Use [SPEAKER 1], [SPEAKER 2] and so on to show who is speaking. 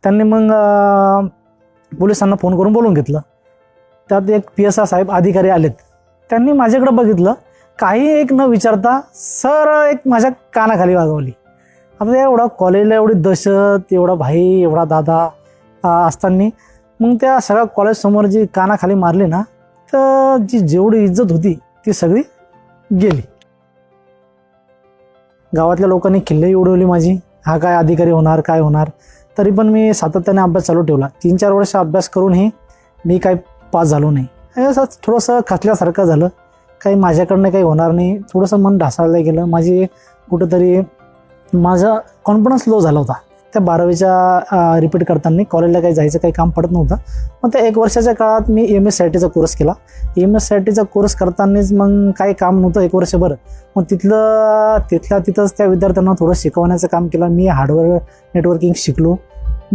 [SPEAKER 1] त्यांनी मग पोलिसांना फोन करून बोलवून घेतलं. त्यात एक PSI साहेब अधिकारी आलेत. त्यांनी माझ्याकडे बघितलं, काही एक न विचारता सरळ एक माझ्या कानाखाली वाजवली. आता एवढा कॉलेजला एवढी दहशत, एवढा भाई, एवढा दादा असताना मग त्या सगळ्या कॉलेजसमोर जी कानाखाली मारली ना, तर जी जेवढी इज्जत होती ती सगळी गेली. गावातल्या लोकांनी खिल्ली उडवली माझी, हा काय अधिकारी होणार, काय होणार. तरी पण मी सातत्याने अभ्यास चालू ठेवला. 3-4 वर्ष अभ्यास करूनही मी काही पास झालो नाही. असं थोडंसं खचल्यासारखं झालं, काही माझ्याकडनं काही होणार नाही, थोडंसं मन ढासळलं गेलं. माझी कुठंतरी माझा कॉन्फिडन्स लो झाला होता. त्या 12वीच्या रिपीट करताना कॉलेजला काही जायचं काही काम पडत नव्हतं. मग त्या 1 वर्षाच्या काळात मी MSCITचा कोर्स केला. MSCITचा कोर्स करतानाच मग काही काम नव्हतं 1 वर्षभर. मग तिथल्या तिथंच त्या विद्यार्थ्यांना थोडं शिकवण्याचं काम केलं. मी हार्डवेअर नेटवर्किंग शिकलो.